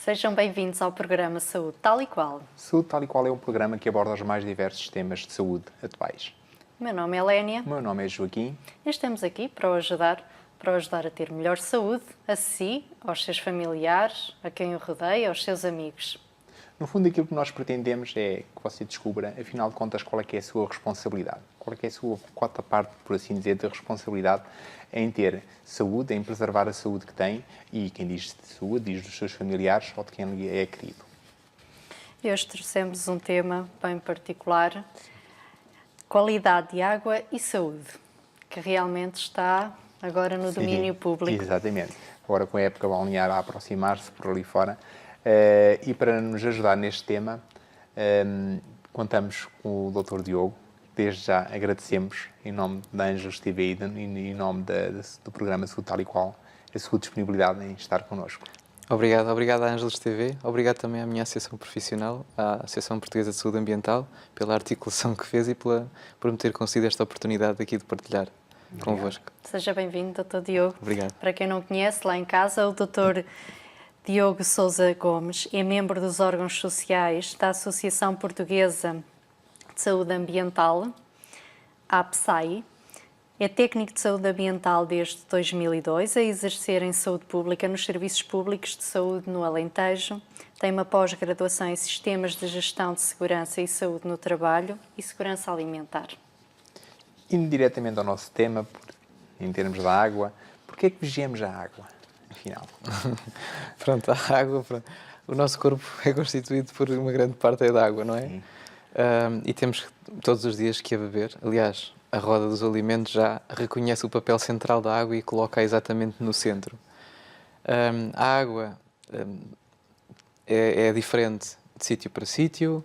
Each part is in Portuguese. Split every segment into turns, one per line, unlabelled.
Sejam bem-vindos ao programa Saúde Tal e Qual.
Saúde Tal e Qual é um programa que aborda os mais diversos temas de saúde atuais.
O meu nome é Lénia.
O meu nome é Joaquim.
E estamos aqui para o ajudar a ter melhor saúde a si, aos seus familiares, a quem o rodeia, aos seus amigos.
No fundo, aquilo que nós pretendemos é que você descubra, afinal de contas, qual é que é a sua responsabilidade. Qual é que é a sua cota parte, por assim dizer, de responsabilidade em ter saúde, em preservar a saúde que tem, e quem diz de saúde, diz dos seus familiares ou de quem lhe é querido.
E hoje trouxemos um tema bem particular, qualidade de água e saúde, que realmente está agora no domínio público.
Exatamente. Agora com a época balnear a aproximar-se por ali fora, e para nos ajudar neste tema, contamos com o Dr. Diogo. Desde já agradecemos, em nome da Angelus TV e em nome do programa Saúde Tal e Qual, a sua disponibilidade em estar connosco.
Obrigado à Angelus TV, obrigado também à minha associação profissional, à Associação Portuguesa de Saúde Ambiental, pela articulação que fez e por me ter concedido esta oportunidade aqui de partilhar convosco.
Seja bem-vindo, Dr. Diogo.
Obrigado.
Para quem não conhece, lá em casa, o Dr. Diogo Sousa Gomes é membro dos órgãos sociais da Associação Portuguesa de Saúde Ambiental, a APSAI. É técnico de saúde ambiental desde 2002, a exercer em saúde pública nos serviços públicos de saúde no Alentejo. Tem uma pós-graduação em sistemas de gestão de segurança e saúde no trabalho e segurança alimentar.
Indo diretamente ao nosso tema, em termos da água, porquê é que vigiamos a água, afinal?
Pronto, a água, o nosso corpo é constituído por uma grande parte da água, não é?
Sim.
E temos todos os dias que a beber. Aliás, a roda dos alimentos já reconhece o papel central da água e coloca-a exatamente no centro. A água é diferente de sítio para sítio,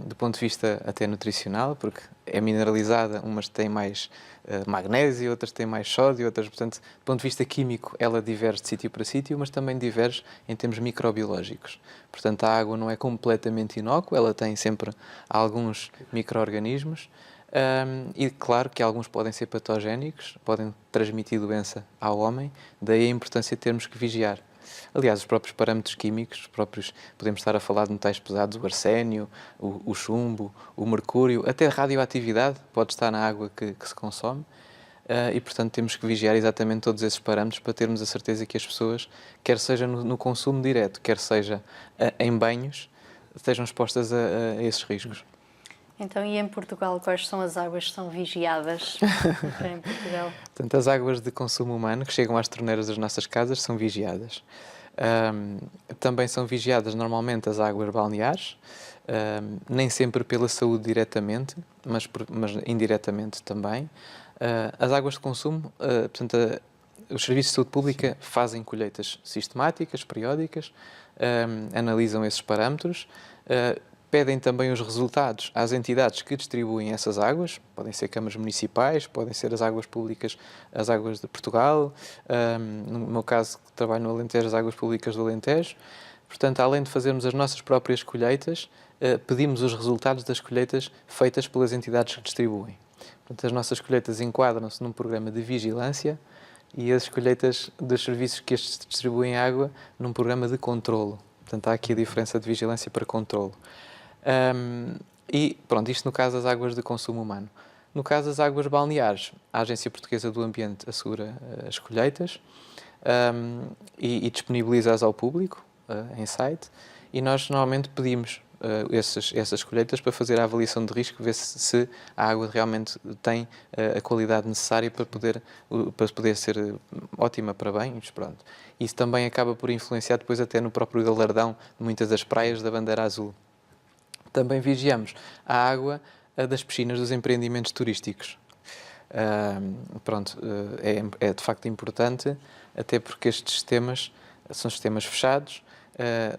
do ponto de vista até nutricional, porque é mineralizada, umas têm mais magnésio, outras têm mais sódio, outras, portanto, do ponto de vista químico, ela diverge de sítio para sítio, mas também diverge em termos microbiológicos. Portanto, a água não é completamente inócua, ela tem sempre alguns micro-organismos, e claro que alguns podem ser patogénicos, podem transmitir doença ao homem, daí a importância de termos que vigiar. Aliás, os próprios parâmetros químicos, podemos estar a falar de metais pesados, o arsénio, o chumbo, o mercúrio, até a radioatividade pode estar na água que se consome, e portanto temos que vigiar exatamente todos esses parâmetros para termos a certeza que as pessoas, quer seja no consumo direto, quer seja em banhos, estejam expostas a esses riscos.
Então, e em Portugal, quais são as águas que são vigiadas em Portugal?
Portanto, as águas de consumo humano que chegam às torneiras das nossas casas são vigiadas. Também são vigiadas normalmente as águas balneares, nem sempre pela saúde diretamente, mas indiretamente também. As águas de consumo, portanto, os serviços de saúde pública fazem colheitas sistemáticas, periódicas, analisam esses parâmetros, pedem também os resultados às entidades que distribuem essas águas, podem ser câmaras municipais, podem ser as águas públicas, as águas de Portugal, no meu caso, que trabalho no Alentejo, as águas públicas do Alentejo. Portanto, além de fazermos as nossas próprias colheitas, pedimos os resultados das colheitas feitas pelas entidades que distribuem. Portanto, as nossas colheitas enquadram-se num programa de vigilância e as colheitas dos serviços que estes distribuem água num programa de controlo. Portanto, há aqui a diferença de vigilância para controlo. E pronto, isto no caso das águas de consumo humano. No caso das águas balneares, a Agência Portuguesa do Ambiente assegura as colheitas e disponibiliza-as ao público em site, e nós normalmente pedimos essas colheitas para fazer a avaliação de risco, ver se a água realmente tem a qualidade necessária para poder ser ótima para banhos. Pronto. Isso também acaba por influenciar depois até no próprio galardão de muitas das praias da bandeira azul. Também vigiamos a água das piscinas dos empreendimentos turísticos. É de facto importante, até porque estes sistemas são sistemas fechados.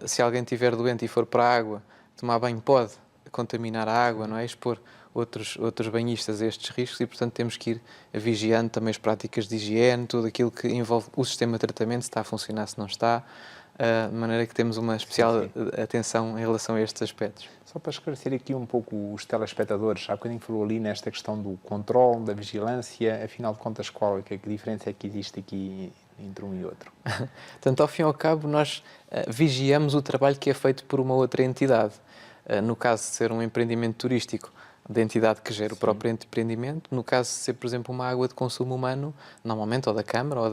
Se alguém estiver doente e for para a água, tomar banho pode contaminar a água, não é? Expor outros banhistas a estes riscos, e portanto temos que ir vigiando também as práticas de higiene, tudo aquilo que envolve o sistema de tratamento, se está a funcionar, se não está, de maneira que temos uma especial atenção em relação a estes aspectos.
Só para esclarecer aqui um pouco os telespectadores, há bocadinho falou ali nesta questão do controle, da vigilância, afinal de contas, que diferença é que existe aqui entre um e outro?
Portanto, ao fim e ao cabo, nós vigiamos o trabalho que é feito por uma outra entidade. No caso de ser um empreendimento turístico, da entidade que gera o próprio empreendimento. No caso de ser, por exemplo, uma água de consumo humano, normalmente ou da Câmara ou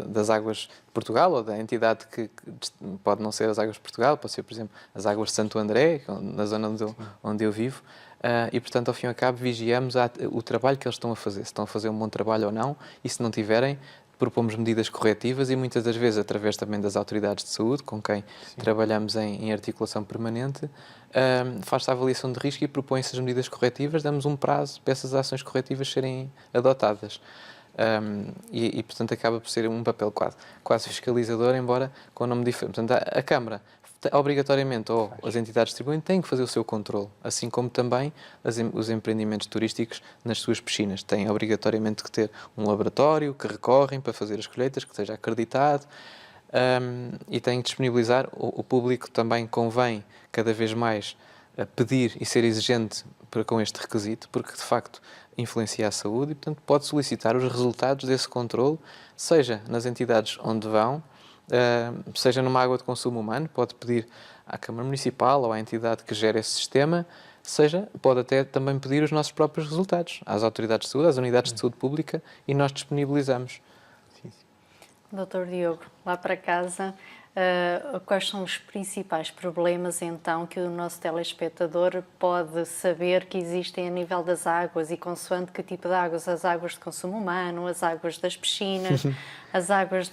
das Águas de Portugal, ou da entidade que pode não ser as Águas de Portugal, pode ser, por exemplo, as Águas de Santo André, na zona onde eu vivo. E, portanto, ao fim e ao cabo, vigiamos o trabalho que eles estão a fazer, se estão a fazer um bom trabalho ou não, e se não tiverem, propomos medidas corretivas e muitas das vezes através também das autoridades de saúde, com quem trabalhamos em articulação permanente, faz-se a avaliação de risco e propõe-se as medidas corretivas, damos um prazo para essas ações corretivas serem adotadas. Portanto, acaba por ser um papel quase fiscalizador, embora com o nome diferente. Portanto, a Câmara, obrigatoriamente, ou as entidades distribuem, têm que fazer o seu controle, assim como também os empreendimentos turísticos nas suas piscinas. Têm obrigatoriamente que ter um laboratório que recorrem para fazer as colheitas, que esteja acreditado, e têm que disponibilizar. O público também convém cada vez mais pedir e ser exigente com este requisito, porque de facto influencia a saúde e, portanto, pode solicitar os resultados desse controle, seja nas entidades onde vão, seja numa água de consumo humano, pode pedir à Câmara Municipal ou à entidade que gera esse sistema, seja, pode até também pedir os nossos próprios resultados às autoridades de saúde, às unidades de saúde pública, e nós disponibilizamos.
Sim.
Doutor Diogo, lá para casa, quais são os principais problemas, então, que o nosso telespectador pode saber que existem a nível das águas e consoante que tipo de águas? As águas de consumo humano, as águas das piscinas, as águas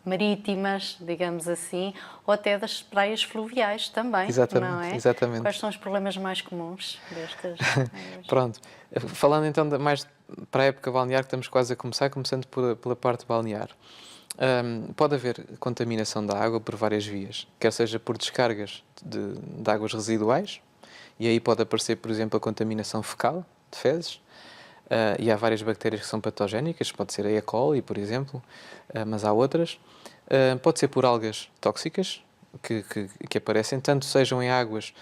marítimas, digamos assim, ou até das praias fluviais também,
Exatamente,
não é?
exatamente.
Quais são os problemas mais comuns destas águas?
Pronto, falando então mais para a época balnear, que estamos quase a começar, começando pela parte balnear. Pode haver contaminação da água por várias vias, quer seja por descargas de águas residuais, e aí pode aparecer, por exemplo, a contaminação fecal, de fezes, e há várias bactérias que são patogénicas, pode ser a E. coli, por exemplo, mas há outras. Pode ser por algas tóxicas que aparecem, tanto sejam em águas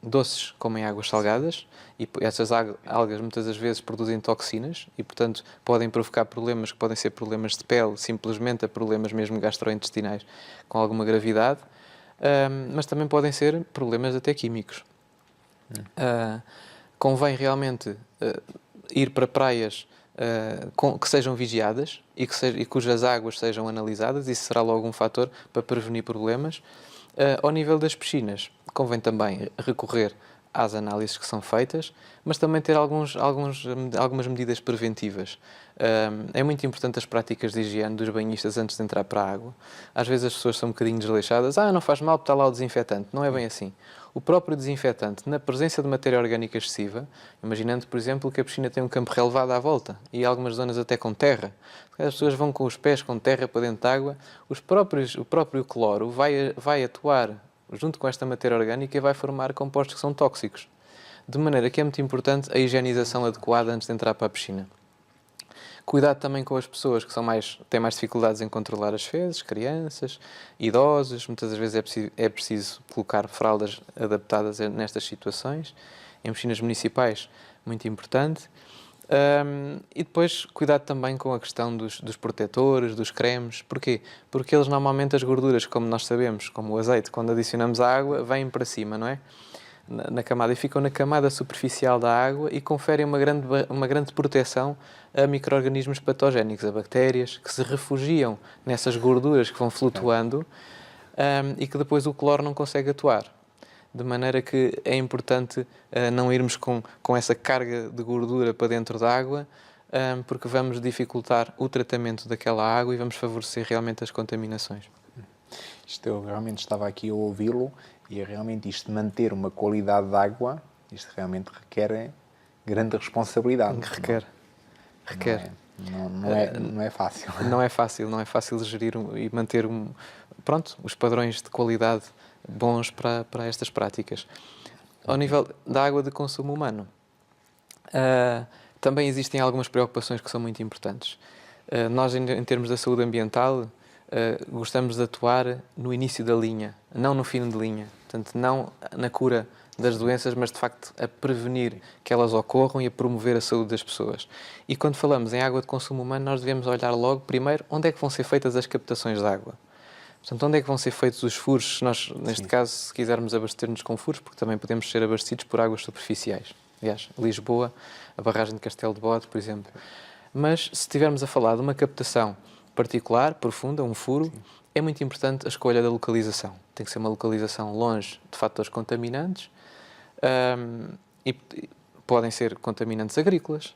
doces como em águas salgadas, e essas algas muitas das vezes produzem toxinas e, portanto, podem provocar problemas que podem ser problemas de pele, simplesmente a problemas mesmo gastrointestinais com alguma gravidade, mas também podem ser problemas até químicos. Convém realmente ir para praias que sejam vigiadas e cujas águas sejam analisadas. Isso será logo um fator para prevenir problemas. Ao nível das piscinas, convém também recorrer às análises que são feitas, mas também ter algumas medidas preventivas. É muito importante as práticas de higiene dos banhistas antes de entrar para a água. Às vezes as pessoas são um bocadinho desleixadas. Não faz mal, porque está lá o desinfetante. Não é bem assim. O próprio desinfetante, na presença de matéria orgânica excessiva, imaginando, por exemplo, que a piscina tem um campo relevado à volta e algumas zonas até com terra, as pessoas vão com os pés com terra para dentro de água, o próprio cloro vai atuar junto com esta matéria orgânica e vai formar compostos que são tóxicos. De maneira que é muito importante a higienização adequada antes de entrar para a piscina. Cuidado também com as pessoas que têm mais dificuldades em controlar as fezes, crianças, idosos. Muitas das vezes é preciso colocar fraldas adaptadas nestas situações. Em piscinas municipais, muito importante. E depois, cuidado também com a questão dos protetores, dos cremes. Porquê? Porque eles normalmente, as gorduras, como nós sabemos, como o azeite, quando adicionamos à água, vêm para cima, não é? Na camada, e ficam na camada superficial da água e conferem uma grande proteção a micro-organismos patogénicos, a bactérias, que se refugiam nessas gorduras que vão flutuando, e que depois o cloro não consegue atuar. De maneira que é importante não irmos com essa carga de gordura para dentro da água, porque vamos dificultar o tratamento daquela água e vamos favorecer realmente as contaminações.
Eu realmente estava aqui a ouvi-lo e realmente isto de manter uma qualidade de água, isto realmente requer grande responsabilidade.
Requer.
Não é fácil.
Não é fácil gerir e manter os padrões de qualidade bons para estas práticas. Ao nível da água de consumo humano, também existem algumas preocupações que são muito importantes. Nós, em termos da saúde ambiental, gostamos de atuar no início da linha, não no fim de linha. Portanto, não na cura das doenças, mas de facto a prevenir que elas ocorram e a promover a saúde das pessoas. E quando falamos em água de consumo humano, nós devemos olhar logo, primeiro, onde é que vão ser feitas as captações de água. Portanto, onde é que vão ser feitos os furos, se nós, neste caso, se quisermos abastecer-nos com furos, porque também podemos ser abastecidos por águas superficiais. Aliás, Lisboa, a barragem de Castelo de Bode, por exemplo. Mas, se estivermos a falar de uma captação particular, profunda, um furo, é muito importante a escolha da localização. Tem que ser uma localização longe de fatores contaminantes e podem ser contaminantes agrícolas,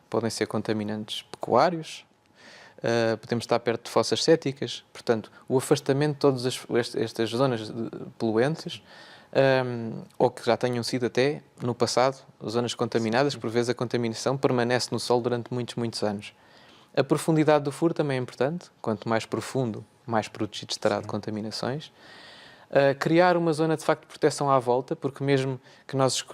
podem ser contaminantes pecuários, podemos estar perto de fossas céticas. Portanto, o afastamento de todas estas zonas poluentes, ou que já tenham sido até, no passado, zonas contaminadas, por vezes a contaminação permanece no solo durante muitos anos. A profundidade do furo também é importante. Quanto mais profundo, mais protegido estará de contaminações. Criar uma zona de facto de proteção à volta, porque mesmo que nós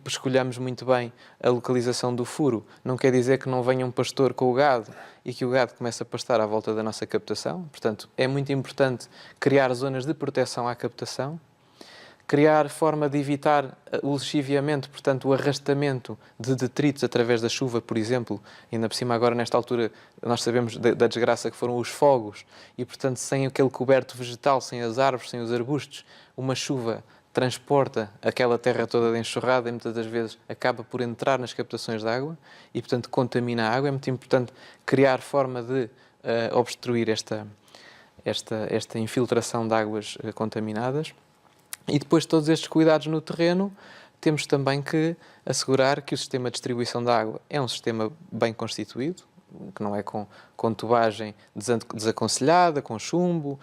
escolhamos muito bem a localização do furo, não quer dizer que não venha um pastor com o gado e que o gado comece a pastar à volta da nossa captação. Portanto, é muito importante criar zonas de proteção à captação, criar forma de evitar o lixiviamento, portanto, o arrastamento de detritos através da chuva, por exemplo. Ainda por cima, agora, nesta altura, nós sabemos da desgraça que foram os fogos e, portanto, sem aquele coberto vegetal, sem as árvores, sem os arbustos, uma chuva transporta aquela terra toda de enxurrada e, muitas das vezes, acaba por entrar nas captações de água e, portanto, contamina a água. É muito importante criar forma de obstruir esta infiltração de águas contaminadas. E depois de todos estes cuidados no terreno, temos também que assegurar que o sistema de distribuição da água é um sistema bem constituído, que não é com tubagem desaconselhada, com chumbo,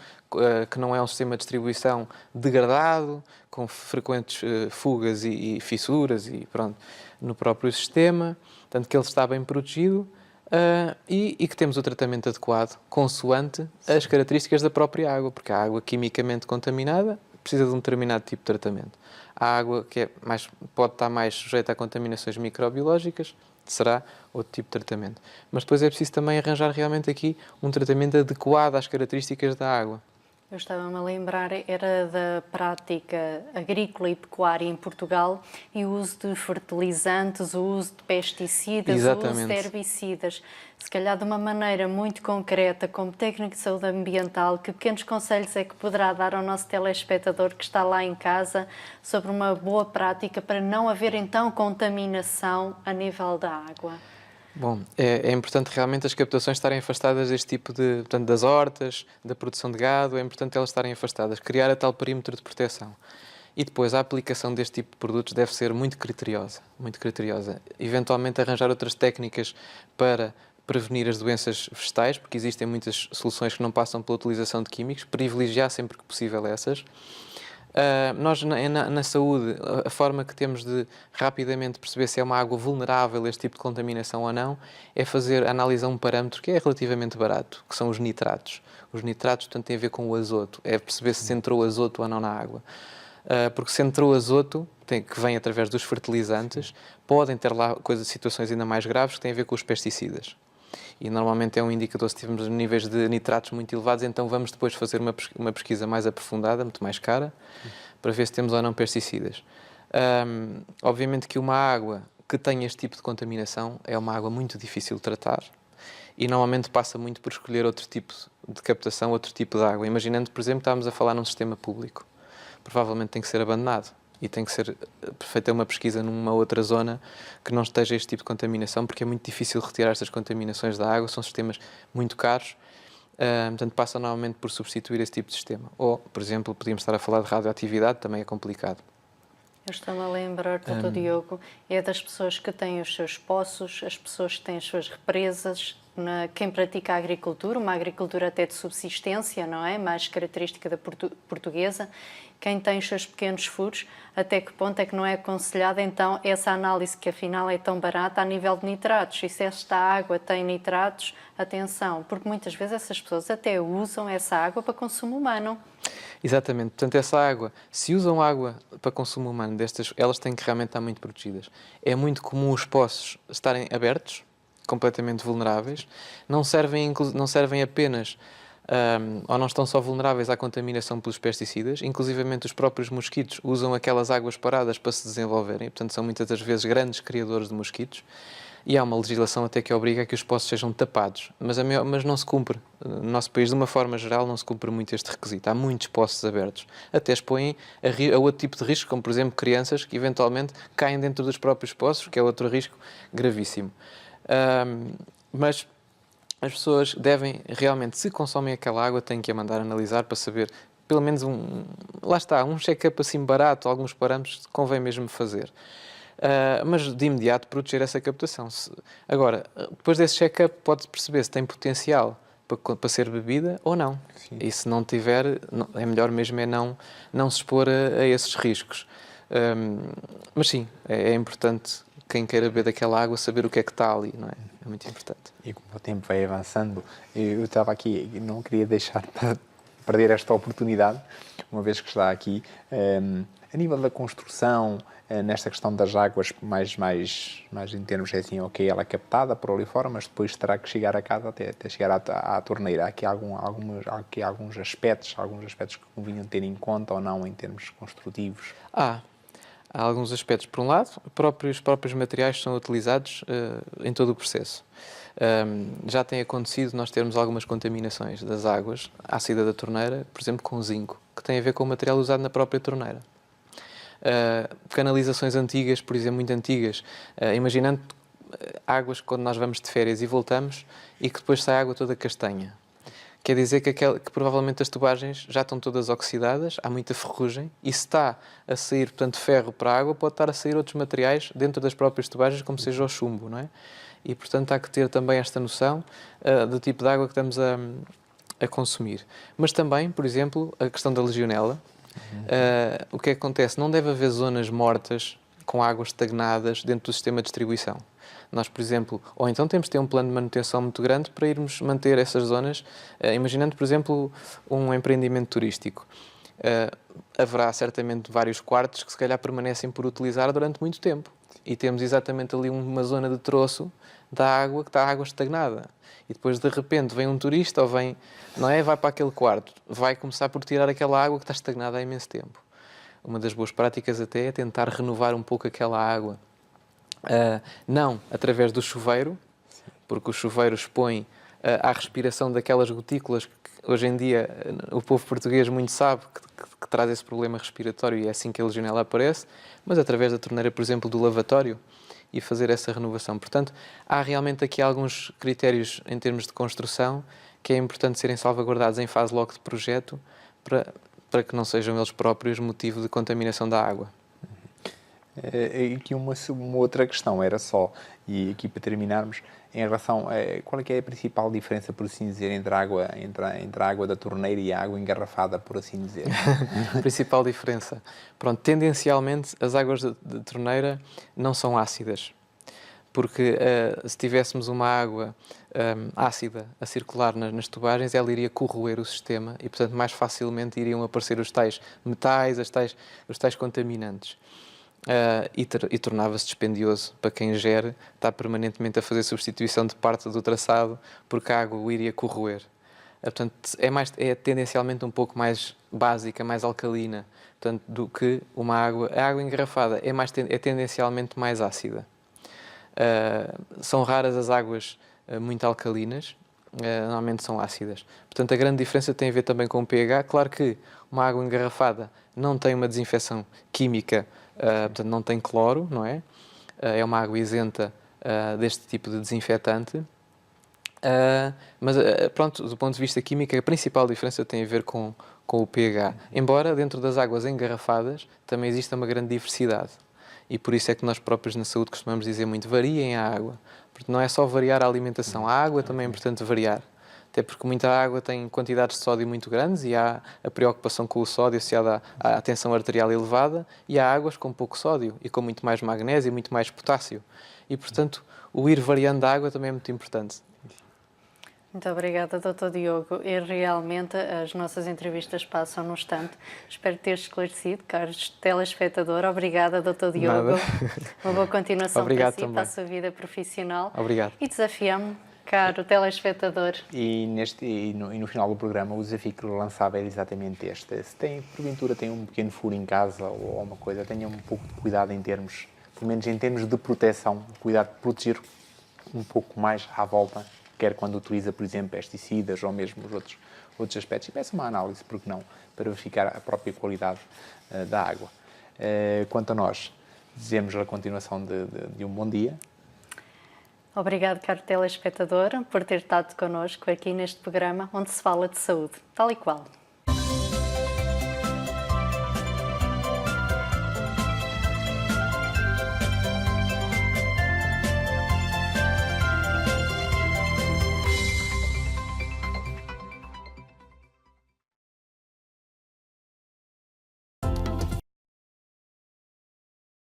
que não é um sistema de distribuição degradado, com frequentes fugas e fissuras e pronto, no próprio sistema. Portanto, que ele está bem protegido e que temos o tratamento adequado, consoante as características da própria água, porque a água quimicamente contaminada precisa de um determinado tipo de tratamento. A água que pode estar mais sujeita a contaminações microbiológicas será outro tipo de tratamento. Mas depois é preciso também arranjar realmente aqui um tratamento adequado às características da água.
Eu estava-me a lembrar, era da prática agrícola e pecuária em Portugal e o uso de fertilizantes, o uso de pesticidas,
Exatamente.
o uso de herbicidas. Se calhar de uma maneira muito concreta, como técnico de saúde ambiental, que pequenos conselhos é que poderá dar ao nosso telespectador que está lá em casa sobre uma boa prática para não haver então contaminação a nível da água?
Bom, é importante realmente as captações estarem afastadas deste tipo portanto, das hortas, da produção de gado, é importante elas estarem afastadas, criar a tal perímetro de proteção. E depois a aplicação deste tipo de produtos deve ser muito criteriosa, muito criteriosa. Eventualmente arranjar outras técnicas para prevenir as doenças vegetais, porque existem muitas soluções que não passam pela utilização de químicos, privilegiar sempre que possível essas. Nós, na saúde, a forma que temos de rapidamente perceber se é uma água vulnerável a este tipo de contaminação ou não é fazer análise a um parâmetro que é relativamente barato, que são os nitratos. Os nitratos, portanto, têm a ver com o azoto, é perceber se entrou azoto ou não na água. Porque se entrou azoto, que vem através dos fertilizantes, podem ter lá situações ainda mais graves que têm a ver com os pesticidas. E normalmente é um indicador, se tivermos níveis de nitratos muito elevados, então vamos depois fazer uma pesquisa mais aprofundada, muito mais cara, para ver se temos ou não pesticidas. Obviamente que uma água que tem este tipo de contaminação é uma água muito difícil de tratar e normalmente passa muito por escolher outro tipo de captação, outro tipo de água. Imaginando, por exemplo, que estamos a falar num sistema público. Provavelmente tem que ser abandonado. E tem que ser feita uma pesquisa numa outra zona que não esteja este tipo de contaminação, porque é muito difícil retirar estas contaminações da água, são sistemas muito caros, portanto passa normalmente por substituir esse tipo de sistema. Ou, por exemplo, podíamos estar a falar de radioatividade, também é complicado.
Eu estou-me a lembrar, Dr. Diogo, é das pessoas que têm os seus poços, as pessoas que têm as suas represas, quem pratica a agricultura, uma agricultura até de subsistência, não é? Mais característica da portuguesa, quem tem os seus pequenos furos, até que ponto é que não é aconselhada então essa análise que afinal é tão barata a nível de nitratos? E se esta água tem nitratos, atenção, porque muitas vezes essas pessoas até usam essa água para consumo humano.
Exatamente, portanto essa água, se usam água para consumo humano elas têm que realmente estar muito protegidas. É muito comum os poços estarem abertos, completamente vulneráveis, não servem apenas ou não estão só vulneráveis à contaminação pelos pesticidas, inclusivamente os próprios mosquitos usam aquelas águas paradas para se desenvolverem, portanto são muitas das vezes grandes criadores de mosquitos. E há uma legislação até que obriga a que os poços sejam tapados, mas não se cumpre. No nosso país, de uma forma geral, não se cumpre muito este requisito. Há muitos poços abertos. Até expõem a outro tipo de risco, como, por exemplo, crianças que, eventualmente, caem dentro dos próprios poços, que é outro risco gravíssimo. Mas as pessoas devem, realmente, se consomem aquela água, têm que a mandar analisar para saber, pelo menos, lá está, um check-up assim barato, alguns parâmetros, convém mesmo fazer. Mas de imediato proteger essa captação. Agora, depois desse check-up, pode-se perceber se tem potencial para ser bebida ou não. Sim. E se não tiver, é melhor mesmo não se expor a esses riscos. Mas sim, é importante quem queira beber daquela água saber o que é que está ali, não é? É muito importante.
E como o tempo vai avançando, eu estava aqui e não queria deixar de perder esta oportunidade, uma vez que está aqui, a nível da construção, nesta questão das águas, mais em termos assim, ok, ela é captada por ali fora, mas depois terá que chegar a casa até chegar à torneira. Há aqui alguns aspectos que convinham ter em conta ou não em termos construtivos?
Há alguns aspectos. Por um lado, os próprios materiais são utilizados em todo o processo. Já tem acontecido nós termos algumas contaminações das águas à saída da torneira, por exemplo, com zinco, que tem a ver com o material usado na própria torneira. Canalizações antigas, por exemplo, muito antigas, imaginando águas que quando nós vamos de férias e voltamos e que depois sai água toda castanha. Quer dizer que provavelmente as tubagens já estão todas oxidadas, há muita ferrugem, e se está a sair, portanto, ferro para a água, pode estar a sair outros materiais dentro das próprias tubagens, como seja o chumbo, não é? E, portanto, há que ter também esta noção do tipo de água que estamos a consumir. Mas também, por exemplo, a questão da legionela. O que acontece? Não deve haver zonas mortas com águas estagnadas dentro do sistema de distribuição. Nós, por exemplo, ou então temos de ter um plano de manutenção muito grande para irmos manter essas zonas, imaginando, por exemplo, um empreendimento turístico. Haverá certamente vários quartos que se calhar permanecem por utilizar durante muito tempo. E temos exatamente ali uma zona de troço da água que está a água estagnada. E depois, de repente, vem um turista ou vai para aquele quarto, vai começar por tirar aquela água que está estagnada há imenso tempo. Uma das boas práticas até é tentar renovar um pouco aquela água. Não através do chuveiro, porque o chuveiro expõe à respiração daquelas gotículas que hoje em dia o povo português muito sabe que traz esse problema respiratório e é assim que a legionela aparece, mas através da torneira, por exemplo, do lavatório, e fazer essa renovação. Portanto, há realmente aqui alguns critérios em termos de construção que é importante serem salvaguardados em fase logo de projeto para que não sejam eles próprios motivo de contaminação da água.
E aqui uma outra questão era só, e aqui para terminarmos, em relação a qual é que é a principal diferença, por assim dizer, entre a água da torneira e a água engarrafada, por assim dizer?
A principal diferença. Pronto, tendencialmente as águas de torneira não são ácidas, porque se tivéssemos uma água ácida a circular nas tubagens, ela iria corroer o sistema e, portanto, mais facilmente iriam aparecer os tais metais, os tais contaminantes. E tornava-se dispendioso para quem gere, está permanentemente a fazer substituição de parte do traçado porque a água o iria corroer. Portanto, é tendencialmente um pouco mais básica, mais alcalina, portanto, do que uma água. A água engarrafada é tendencialmente mais ácida. São raras as águas muito alcalinas, normalmente são ácidas. Portanto, a grande diferença tem a ver também com o pH. Claro que uma água engarrafada não tem uma desinfecção química, portanto, não tem cloro, não é? É uma água isenta deste tipo de desinfetante. Mas, pronto, do ponto de vista químico, a principal diferença tem a ver com o pH. Embora, dentro das águas engarrafadas, também exista uma grande diversidade. E por isso é que nós próprios na saúde costumamos dizer muito, variem a água. Porque não é só variar a alimentação, a água também é importante variar. Até porque muita água tem quantidades de sódio muito grandes e há a preocupação com o sódio associada à tensão arterial elevada, e há águas com pouco sódio e com muito mais magnésio e muito mais potássio. E, portanto, o ir variando a água também é muito importante.
Muito obrigada, Dr. Diogo. E realmente as nossas entrevistas passam no instante. Espero ter esclarecido, caros telespectador. Obrigada, Dr. Diogo.
Nada.
Uma boa continuação
Obrigado
para si,
também.
para a sua vida profissional.
Obrigado.
E desafiamo caro telespectador.
E no final do programa, o desafio que eu lançava era exatamente este. Se tem, porventura, tem um pequeno furo em casa ou alguma coisa, tenha um pouco de cuidado em termos, pelo menos em termos de proteção, cuidado de proteger um pouco mais à volta, quer quando utiliza, por exemplo, pesticidas ou mesmo os outros aspectos. E peço uma análise, porque não, para verificar a própria qualidade da água. Quanto a nós, desejamos a continuação de um bom dia.
Obrigado, caro telespectador, por ter estado connosco aqui neste programa onde se fala de saúde, tal e qual.